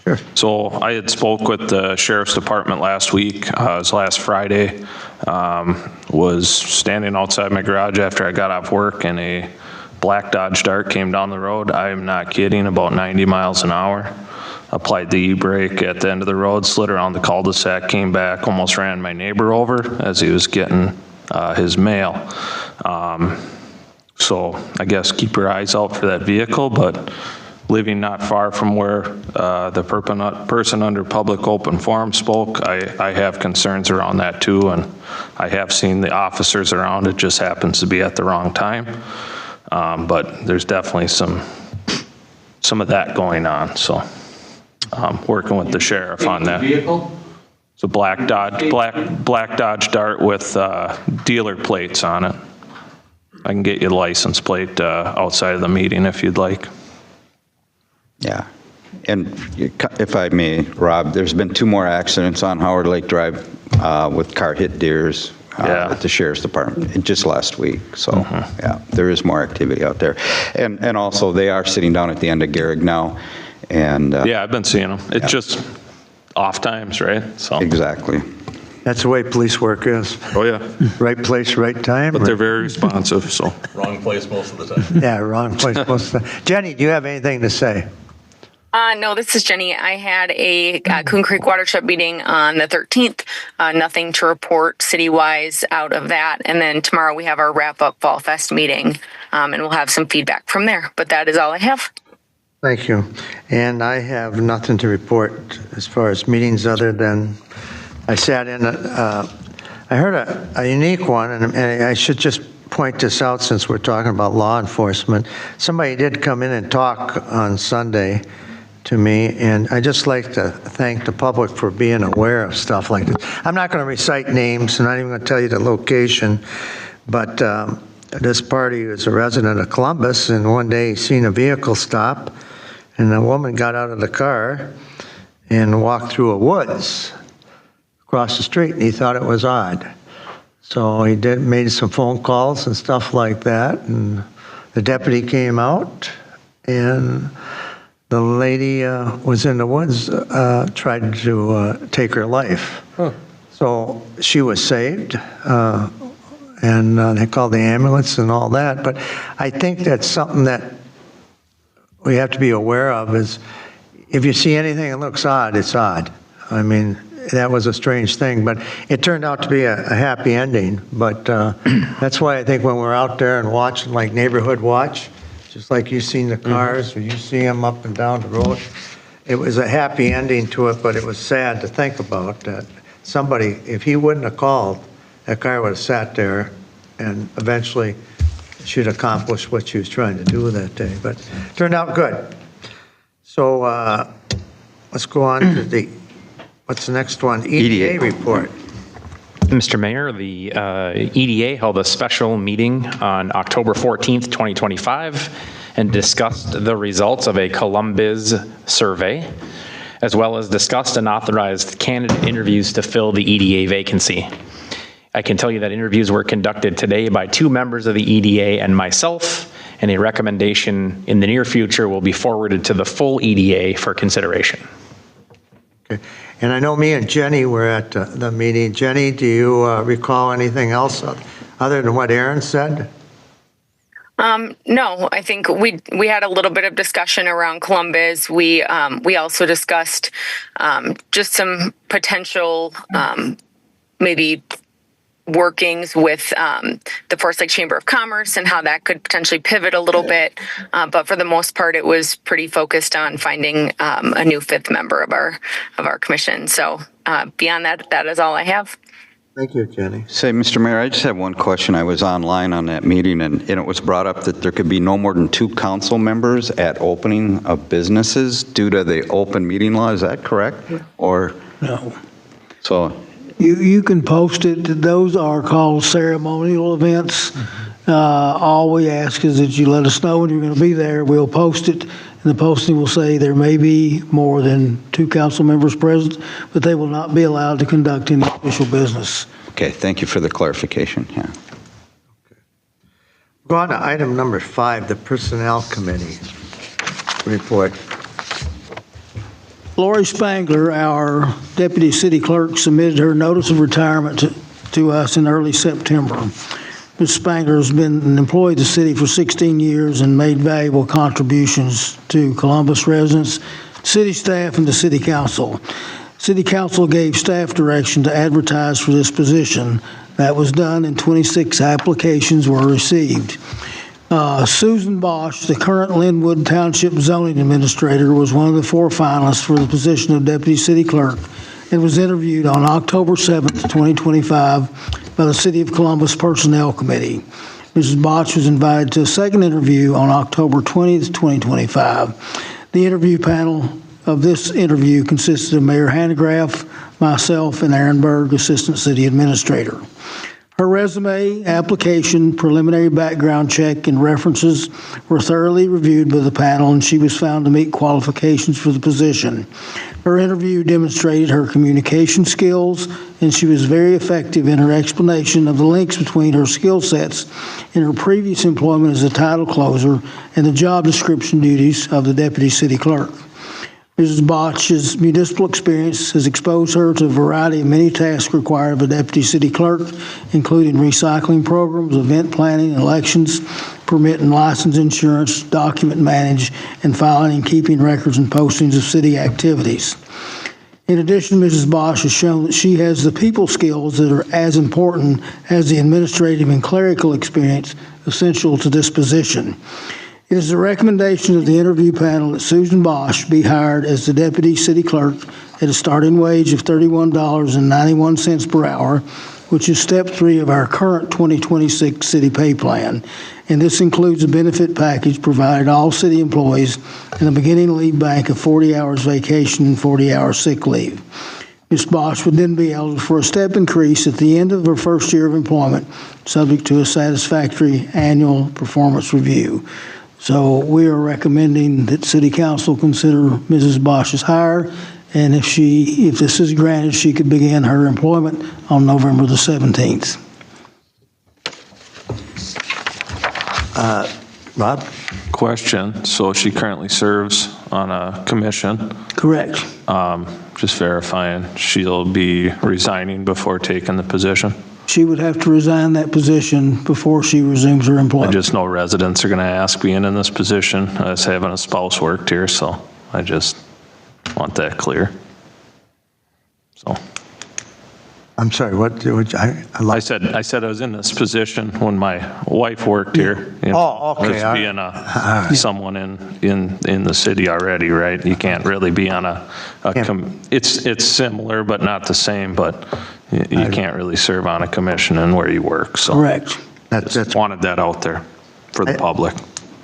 Sure. So I had spoke with the Sheriff's Department last week, it was last Friday, was standing outside my garage after I got off work, and a black Dodge Dart came down the road. I am not kidding, about 90 miles an hour. Applied the e-brake at the end of the road, slid around the cul-de-sac, came back, almost ran my neighbor over as he was getting his mail. So I guess keep your eyes out for that vehicle, but living not far from where the person under public open forum spoke, I have concerns around that too, and I have seen the officers around. It just happens to be at the wrong time. But there's definitely some of that going on, so working with the sheriff on that. Vehicle? It's a black Dodge Dart with dealer plates on it. I can get you the license plate outside of the meeting if you'd like. Yeah. And if I may, Rob, there's been 2 more accidents on Howard Lake Drive with car hit deers at the Sheriff's Department just last week. So, yeah, there is more activity out there. And also, they are sitting down at the end of Garrick now. And yeah, I've been seeing them. It's just off times, right? So, Exactly. That's the way police work is. oh yeah, Right place, right time. but they're very responsive, so. Wrong place most of the time. Yeah, wrong place most of the time. Jenny, do you have anything to say? No, this is Jenny. I had a Coon Creek Watershed meeting on the 13th. Nothing to report city-wise out of that. And then tomorrow we have our wrap-up Fall Fest meeting, and we'll have some feedback from there. But that is all I have. Thank you. And I have nothing to report as far as meetings other than I sat in, I heard a unique one, and I should just point this out since we're talking about law enforcement. Somebody did come in and talk on Sunday to me, and I just like to thank the public for being aware of stuff like this. I'm not going to recite names, and I'm not even going to tell you the location, but this party is a resident of Columbus, and one day he seen a vehicle stop, and a woman got out of the car and walked through a woods across the street, and he thought it was odd. So he made some phone calls and stuff like that, and the deputy came out, and the lady was in the woods, tried to take her life. Huh. So she was saved, and they called the ambulance and all that. But I think that's something that we have to be aware of is if you see anything that looks odd, it's odd. I mean, that was a strange thing, but it turned out to be a happy ending. But that's why I think when we're out there and watching, like Neighborhood Watch, just like you've seen the cars, or you see them up and down the road, it was a happy ending to it, but it was sad to think about that somebody, if he wouldn't have called, that car would have sat there and eventually she'd accomplish what she was trying to do that day. But it turned out good. So let's go on to what's the next one? EDA report. Mr. Mayor, the EDA held a special meeting on October 14th, 2025, and discussed the results of a Columbus survey, as well as discussed and authorized candidate interviews to fill the EDA vacancy. I can tell you that interviews were conducted today by 2 members of the EDA and myself, and a recommendation in the near future will be forwarded to the full EDA for consideration. Okay. And I know me and Jenny were at the meeting. Jenny, do you recall anything else other than what Aaron said? No, I think we had a little bit of discussion around Columbus. We also discussed just some potential maybe workings with the Forest Lake Chamber of Commerce and how that could potentially pivot a little bit. But for the most part, it was pretty focused on finding a new 5th member of our commission. So beyond that, that is all I have. Thank you, Jenny. Say, Mr. Mayor, I just have one question. I was online on that meeting, and it was brought up that there could be no more than 2 council members at opening of businesses due to the open meeting law. Is that correct? Or No. so? You can post it. Those are called ceremonial events. All we ask is that you let us know when you're going to be there. We'll post it, and the posting will say there may be more than 2 council members present, but they will not be allowed to conduct any official business. Okay, thank you for the clarification. Yeah. Go on to item number 5, the Personnel Committee report. Lori Spangler, our deputy city clerk, submitted her notice of retirement to us in early September. Ms. Spangler has been an employee of the city for 16 years and made valuable contributions to Columbus residents, city staff, and the city council. City council gave staff direction to advertise for this position. That was done, and 26 applications were received. Susan Bosch, the current Linwood Township Zoning Administrator, was one of the 4 finalists for the position of Deputy City Clerk and was interviewed on October 7th, 2025 by the City of Columbus Personnel Committee. Mrs. Bosch was invited to a second interview on October 20th, 2025. The interview panel of this interview consisted of Mayor Hanegraaff, myself, and Aaron Berg, Assistant City Administrator. Her resume, application, preliminary background check, and references were thoroughly reviewed by the panel, and she was found to meet qualifications for the position. Her interview demonstrated her communication skills, and she was very effective in her explanation of the links between her skill sets in her previous employment as a title closer and the job description duties of the deputy city clerk. Mrs. Bosch's municipal experience has exposed her to a variety of many tasks required of a deputy city clerk, including recycling programs, event planning, elections, permit and license insurance, document manage, and filing and keeping records and postings of city activities. In addition, Mrs. Bosch has shown that she has the people skills that are as important as the administrative and clerical experience essential to this position. It is the recommendation of the interview panel that Susan Bosch be hired as the deputy city clerk at a starting wage of $31.91 per hour, which is step 3 of our current 2026 city pay plan. And this includes a benefit package provided to all city employees and a beginning leave bank of 40 hours vacation and 40 hours sick leave. Ms. Bosch would then be eligible for a step increase at the end of her first year of employment, subject to a satisfactory annual performance review. So we are recommending that City Council consider Mrs. Bosch's hire, and if this is granted, she could begin her employment on November the 17th. Rob? Question, so she currently serves on a commission. Correct. Just verifying, she'll be resigning before taking the position? She would have to resign that position before she resumes her I employment. just know residents are going to ask being in this position, as having a spouse worked here, so I just want that clear. So. I'm sorry, what I said I was in this position when my wife worked here. You know, Oh, okay. as being someone in the city already, right? You can't really be on it's similar, but not the same, but you can't really serve on a commission and where you work, so. Correct. Just wanted that out there for the public.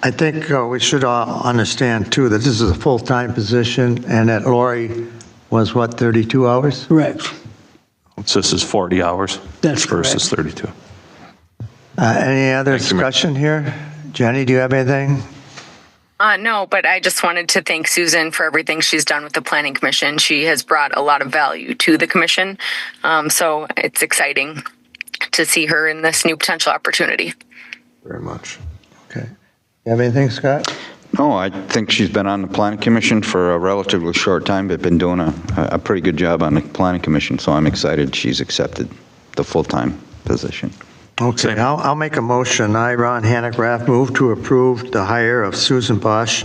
I think we should all understand, too, that this is a full-time position and that Lori was, what, 32 hours? Correct. So this is 40 hours? That's versus correct. 32. Any other discussion here? Jenny, do you have anything? No, but I just wanted to thank Susan for everything she's done with the Planning Commission. She has brought a lot of value to the commission. So it's exciting to see her in this new potential opportunity. Very much. Okay. You have anything, Scott? No, I think she's been on the Planning Commission for a relatively short time, but been doing a pretty good job on the Planning Commission, so I'm excited she's accepted the full-time position. Okay, I'll make a motion. I, Ron Hanegraaff, move to approve the hire of Susan Bosch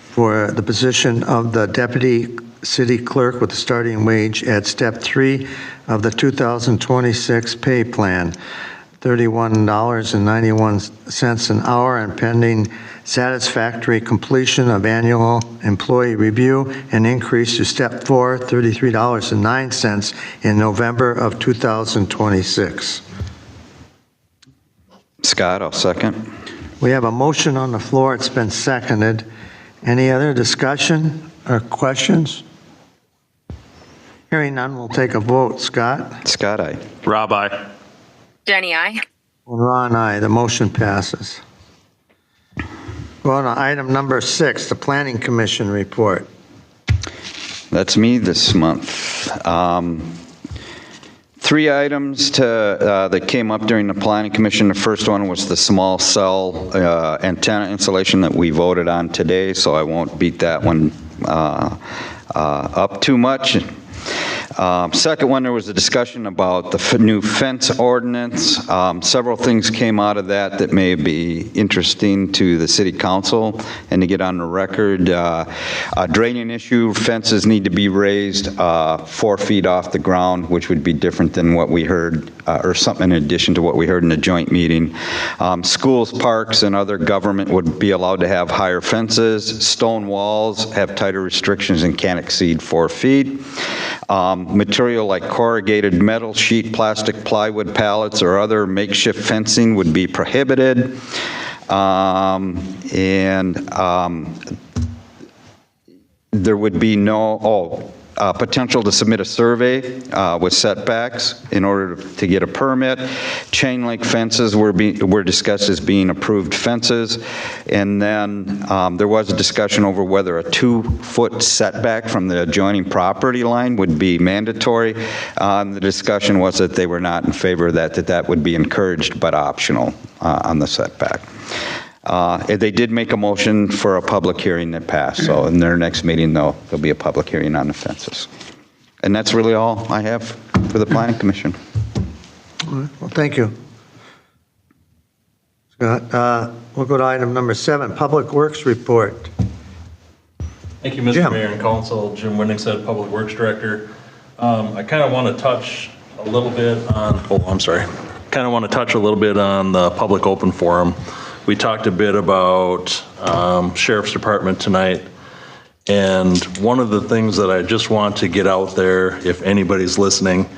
for the position of the Deputy City Clerk with a starting wage at Step 3 of the 2026 pay plan, $31.91 an hour, and pending satisfactory completion of annual employee review and increase to Step 4, $33.09 in November of 2026. Scott, I'll second. We have a motion on the floor. It's been seconded. Any other discussion or questions? Hearing none, we'll take a vote. Scott? Scott, aye. Rob, aye. Jenny, aye. Ron, aye. The motion passes. Go on to item number 6, the Planning Commission report. That's me this month. 3 items that came up during the Planning Commission. The first one was the small cell antenna installation that we voted on today, so I won't beat that one up too much. Second one, there was a discussion about the new fence ordinance. Several things came out of that may be interesting to the City Council and to get on the record. A draining issue, fences need to be raised 4 feet off the ground, which would be different than what we heard, or something in addition to what we heard in the joint meeting. Schools, parks, and other government would be allowed to have higher fences. Stone walls have tighter restrictions and can't exceed 4 feet. Material like corrugated metal, sheet, plastic, plywood, pallets, or other makeshift fencing would be prohibited. There would be no potential to submit a survey with setbacks in order to get a permit. Chain link fences were discussed as being approved fences. And then there was a discussion over whether a 2-foot setback from the adjoining property line would be mandatory. The discussion was that they were not in favor of that would be encouraged but optional on the setback. They did make a motion for a public hearing that passed, so in their next meeting, there'll be a public hearing on the fences. And that's really all I have for the Planning Commission. Well, thank you. Scott, we'll go to item number 7, Public Works Report. Thank you, Mr. Jim. Mayor and Council. Jim Winningstead, Public Works Director. I kind of want to touch a little bit on, kind of want to touch a little bit on the public open forum. We talked a bit about Sheriff's Department tonight. And one of the things that I just want to get out there, if anybody's listening,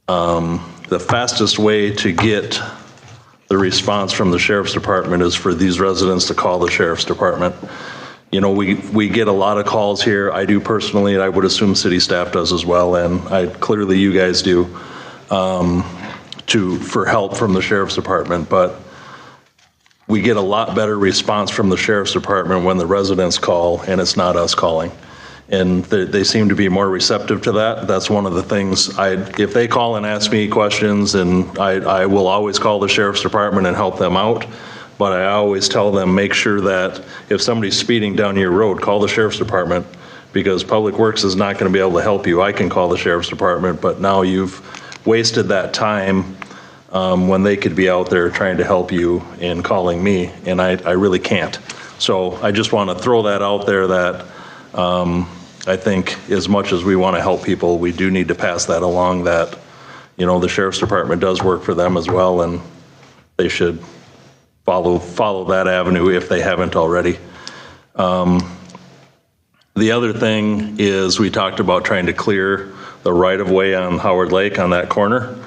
the fastest way to get the response from the Sheriff's Department is for these residents to call the Sheriff's Department. You know, we get a lot of calls here. I do personally, and I would assume city staff does as well, and clearly you guys do, for help from the Sheriff's Department. But we get a lot better response from the Sheriff's Department when the residents call and it's not us calling. And they seem to be more receptive to that. That's one of the things, if they call and ask me questions, and I will always call the Sheriff's Department and help them out. But I always tell them, make sure that if somebody's speeding down your road, call the Sheriff's Department, because Public Works is not going to be able to help you. I can call the Sheriff's Department, but now you've wasted that time when they could be out there trying to help you in calling me, and I really can't. So I just want to throw that out there that I think as much as we want to help people, we do need to pass that along, that, you know, the Sheriff's Department does work for them as well, and they should follow that avenue if they haven't already. The other thing is we talked about trying to clear the right-of-way on Howard Lake on that corner.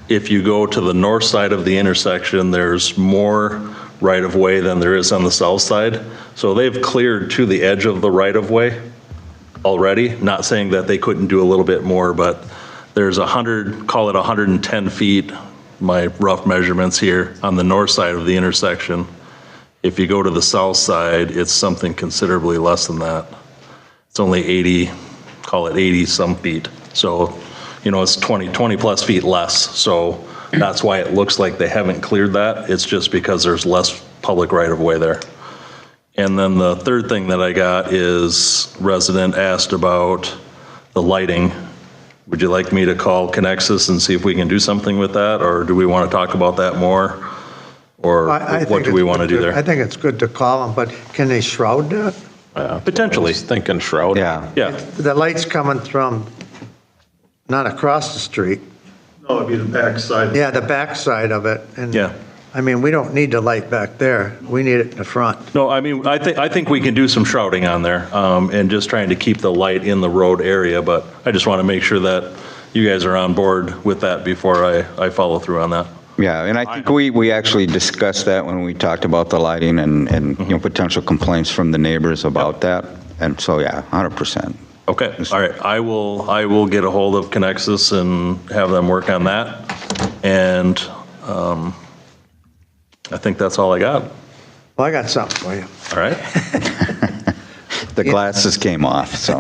If you go to the north side of the intersection, there's more right-of-way than there is on the south side. So they've cleared to the edge of the right-of-way already, not saying that they couldn't do a little bit more, but there's 110 feet, my rough measurements here, on the north side of the intersection. If you go to the south side, it's something considerably less than that. It's only 80, call it 80 some feet. So, you know, it's 20 plus feet less. So that's why it looks like they haven't cleared that. It's just because there's less public right of way there. And then the third thing that I got is resident asked about the lighting. Would you like me to call Connexus and see if we can do something with that, or do we want to talk about that more? Or what do we want to do there? I think it's good to call them, but can they shroud that? Potentially. I was thinking shroud. Yeah. Yeah. The light's coming from, not across the street. No, it'd be the back side. Yeah, the back side of it. And Yeah. I mean, we don't need the light back there. We need it in the front. No, I mean, I think we can do some shrouding on there, and just trying to keep the light in the road area, but I just want to make sure that you guys are on board with that before I follow through on that. Yeah, and I think we actually discussed that when we talked about the lighting and you know, potential complaints from the neighbors about that. And so, yeah, 100%. Okay, all right, I will get a hold of Connexus and have them work on that, and I think that's all I got. Well, I got something for you. All right. The glasses came off, so.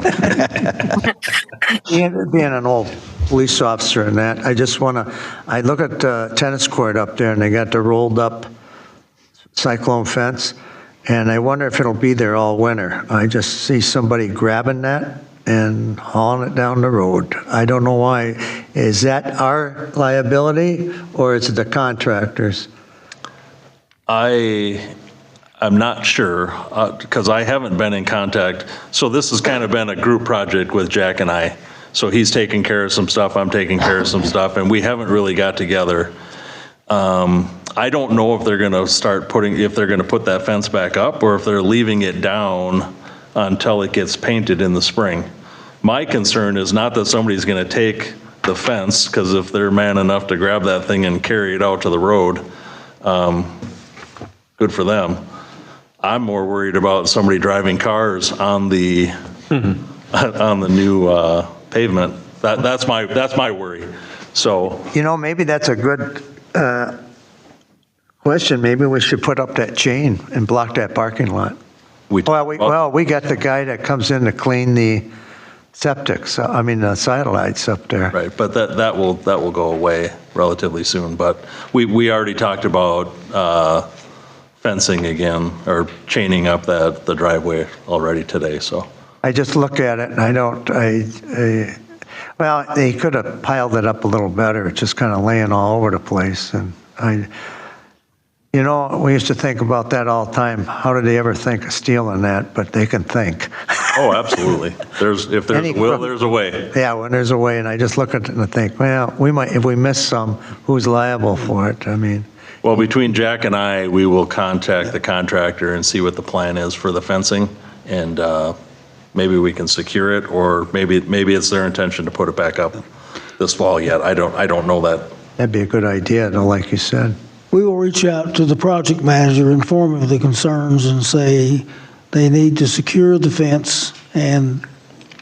Being an old police officer and that, I look at the tennis court up there and they got the rolled up cyclone fence, and I wonder if it'll be there all winter. I just see somebody grabbing that and hauling it down the road. I don't know why. Is that our liability or is it the contractors? I'm not sure, because I haven't been in contact. So this has kind of been a group project with Jack and I. So he's taking care of some stuff, I'm taking care of some stuff, and we haven't really got together. I don't know if they're going to if they're going to put that fence back up or if they're leaving it down until it gets painted in the spring. My concern is not that somebody's going to take the fence, because if they're man enough to grab that thing and carry it out to the road, good for them. I'm more worried about somebody driving cars on the on the new pavement. That's my worry. So, You know, maybe that's a good question. Maybe we should put up that chain and block that parking lot. We got the guy that comes in to clean the septics, the satellites up there. Right, but that will go away. relatively soon. But we already talked about fencing again, or chaining up the driveway already today, so. I just look at it and I don't, well, they could have piled it up a little better. It's just kind of laying all over the place. And you know, we used to think about that all the time. How did they ever think of stealing that? But they can think. Oh, absolutely. If there's a will, there's a way. Yeah, when there's a way, and I just look at it and think, well, we might, if we miss some, who's liable for it? I mean. Well, between Jack and I, we will contact the contractor and see what the plan is for the fencing, and maybe we can secure it, or maybe it's their intention to put it back up this fall yet. I don't know that. That'd be a good idea, though, like you said. We will reach out to the project manager, inform him of the concerns, and say they need to secure the fence and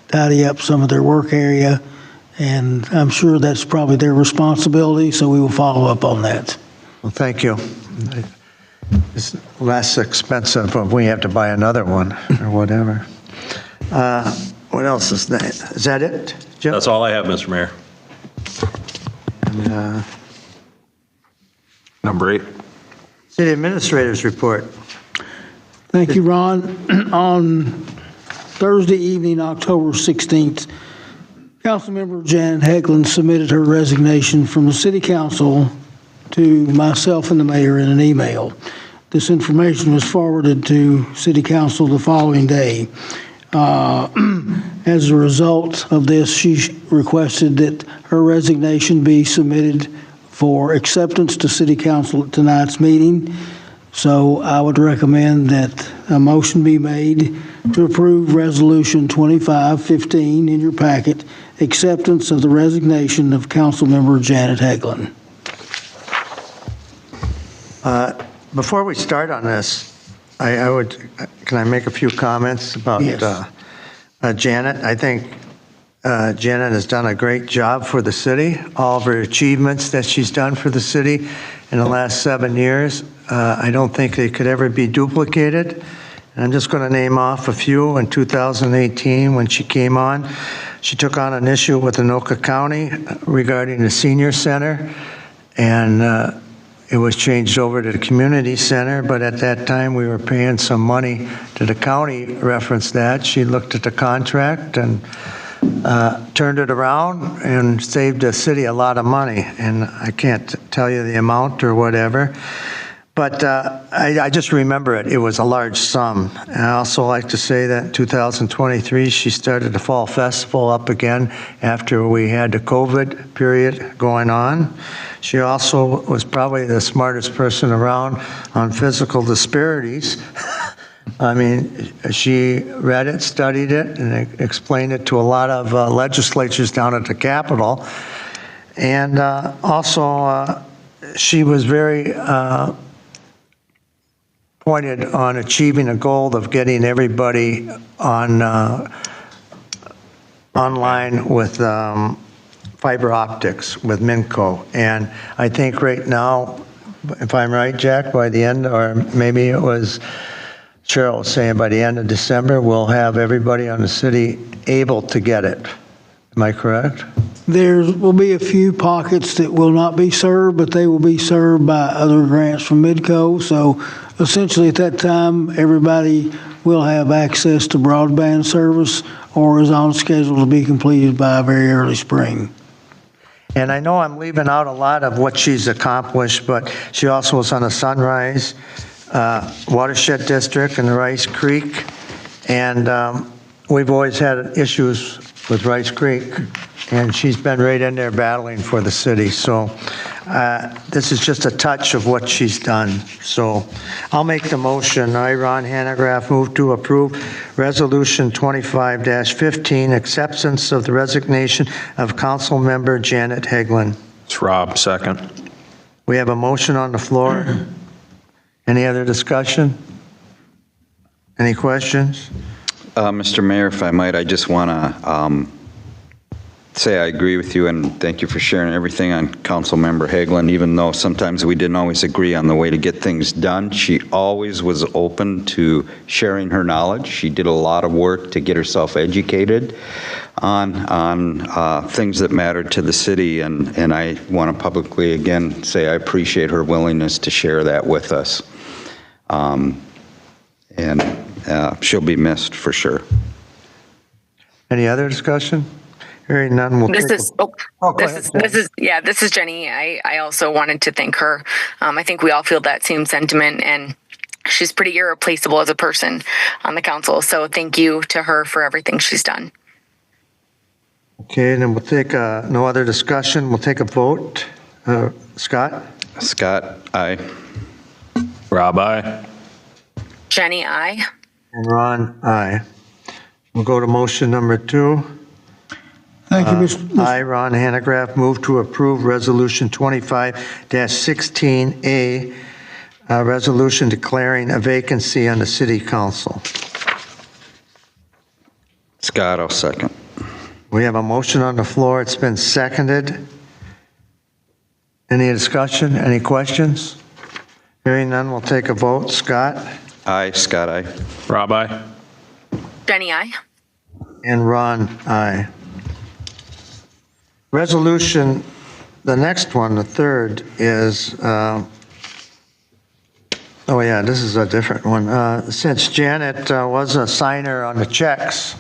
tidy up some of their work area. And I'm sure that's probably their responsibility, so we will follow up on that. Well, thank you. It's less expensive if we have to buy another one or whatever. What else is that? Is that it, Jim? That's all I have, Mr. Mayor. And, Number 8. City Administrator's Report. Thank you, Ron. On Thursday evening, October 16th, Councilmember Janet Hegland submitted her resignation from the City Council to myself and the mayor in an email. This information was forwarded to City Council the following day. As a result of this, she requested that her resignation be submitted for acceptance to City Council at tonight's meeting. So I would recommend that a motion be made to approve Resolution 2515 in your packet, acceptance of the resignation of Councilmember Janet Hegland. Before we start on this, can I make a few comments about Yes. Janet? I think Janet has done a great job for the city. All of her achievements that she's done for the city in the last 7 years, I don't think they could ever be duplicated. And I'm just going to name off a few. In 2018, when she came on, she took on an issue with Anoka County regarding the senior center, and it was changed over to the community center, but at that time we were paying some money to the county, referenced that. She looked at the contract and turned it around and saved the city a lot of money. And I can't tell you the amount or whatever, but I just remember it. It was a large sum. And I also like to say that in 2023, she started the Fall Festival up again after we had the COVID period going on. She also was probably the smartest person around on physical disparities. I mean, she read it, studied it, and explained it to a lot of legislatures down at the Capitol. And also, she was very pointed on achieving a goal of getting everybody on online with fiber optics with Minco. And I think right now, if I'm right, Jack, by the end, or maybe it was Cheryl was saying by the end of December, we'll have everybody on the city able to get it. Am I correct? There will be a few pockets that will not be served, but they will be served by other grants from Midco. So essentially at that time, everybody will have access to broadband service or is on schedule to be completed by very early spring. And I know I'm leaving out a lot of what she's accomplished, but she also was on the Sunrise Watershed District in the Rice Creek. And we've always had issues with Rice Creek, and she's been right in there battling for the city. So this is just a touch of what she's done. So I'll make the motion. I, Ron Hanegraaff, move to approve Resolution 25-15, acceptance of the resignation of Council Member Janet Hegland. It's Rob, second. We have a motion on the floor. Any other discussion? Any questions? Mr. Mayor, if I might, I just want to say I agree with you, and thank you for sharing everything on Councilmember Hagelin. Even though sometimes we didn't always agree on the way to get things done, she always was open to sharing her knowledge. She did a lot of work to get herself educated on things that mattered to the city, and I want to publicly again say I appreciate her willingness to share that with us. And she'll be missed for sure. Any other discussion? Hearing none, we'll take This is Jenny. I also wanted to thank her. I think we all feel that same sentiment, and she's pretty irreplaceable as a person on the council. So thank you to her for everything she's done. Okay, then we'll take, no other discussion, we'll take a vote. Scott? Scott, aye. Rob, aye. Jenny, I. And Ron, aye. We'll go to motion number 2. Thank you, Mr. I, Ron Hanegraaff, move to approve Resolution 25-16A, a resolution declaring a vacancy on the city council. Scott, I'll second. We have a motion on the floor. It's been seconded. Any discussion? Any questions? Hearing none, we'll take a vote. Scott? Aye. Scott, aye. Rob, aye. Jenny, I. And Ron, aye. Resolution, the next one, the third, is, oh yeah, this is a different one. Since Janet was a signer on the checks,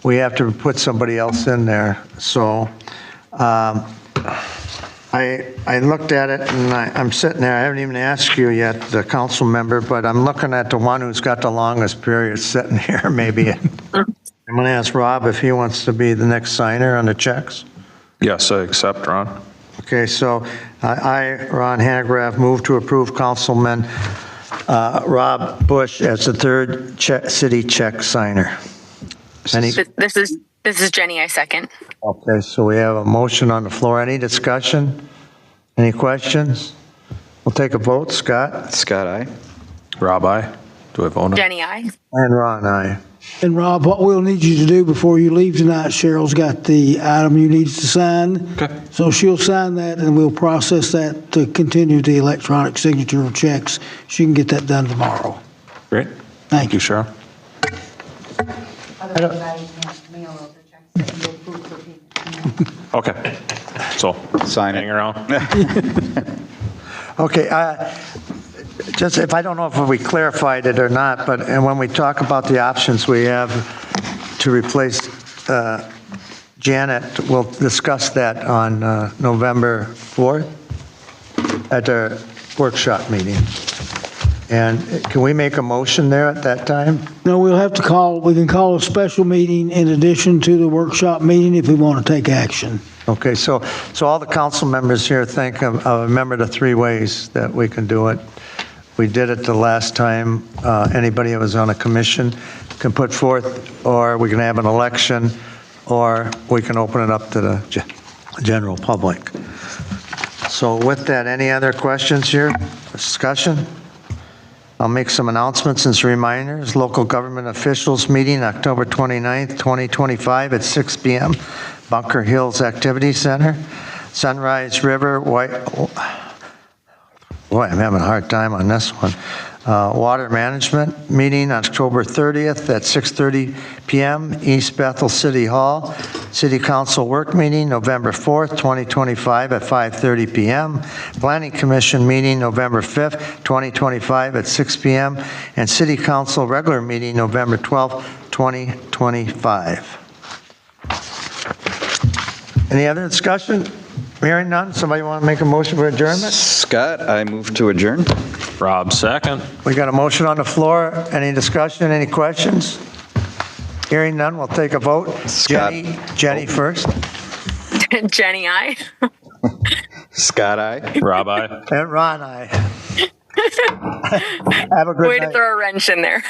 we have to put somebody else in there. So I looked at it, and I'm sitting there, I haven't even asked you yet, the council member, but I'm looking at the one who's got the longest period sitting here, maybe. I'm going to ask Rob if he wants to be the next signer on the checks. Yes, I accept, Ron. Okay, so I, Ron Hanegraaff, move to approve Councilman Rob Bush as the third city check signer. Any? This is Jenny, I second. Okay, so we have a motion on the floor. Any discussion? Any questions? We'll take a vote. Scott? Scott, aye. Rob, aye. Do I vote no? Jenny, I. And Ron, aye. And Rob, what we'll need you to do before you leave tonight, Cheryl's got the item you need to sign. Okay. So she'll sign that, and we'll process that to continue the electronic signature of checks. She can get that done tomorrow. Great. Thank you. Cheryl. Okay. So, Sign it. hang around. Okay, just if I don't know if we clarified it or not, but and when we talk about the options we have to replace Janet, we'll discuss that on November 4th at our workshop meeting. And can we make a motion there at that time? No, we can call a special meeting in addition to the workshop meeting if we want to take action. Okay, so all the council members here think of remember the 3 ways that we can do it. We did it the last time. Anybody that was on a commission can put forth, or we can have an election, or we can open it up to the general public. So with that, any other questions here? Discussion? I'll make some announcements and some reminders. Local government officials meeting October 29th, 2025 at 6 p.m. Bunker Hills Activity Center. Sunrise River, boy, I'm having a hard time on this one. Water Management meeting October 30th at 6:30 p.m. East Bethel City Hall. City Council work meeting November 4th, 2025 at 5:30 p.m. Planning Commission meeting November 5th, 2025 at 6 p.m. And City Council regular meeting November 12th, 2025. Any other discussion? Hearing none, somebody want to make a motion for adjournment? Scott, I move to adjourn. Rob, second. We got a motion on the floor. Any discussion, any questions? Hearing none, we'll take a vote. Scott. Jenny first. Jenny, I. Scott, aye. Rob, aye. And Ron, aye. Have a good Way night. to throw a wrench in there.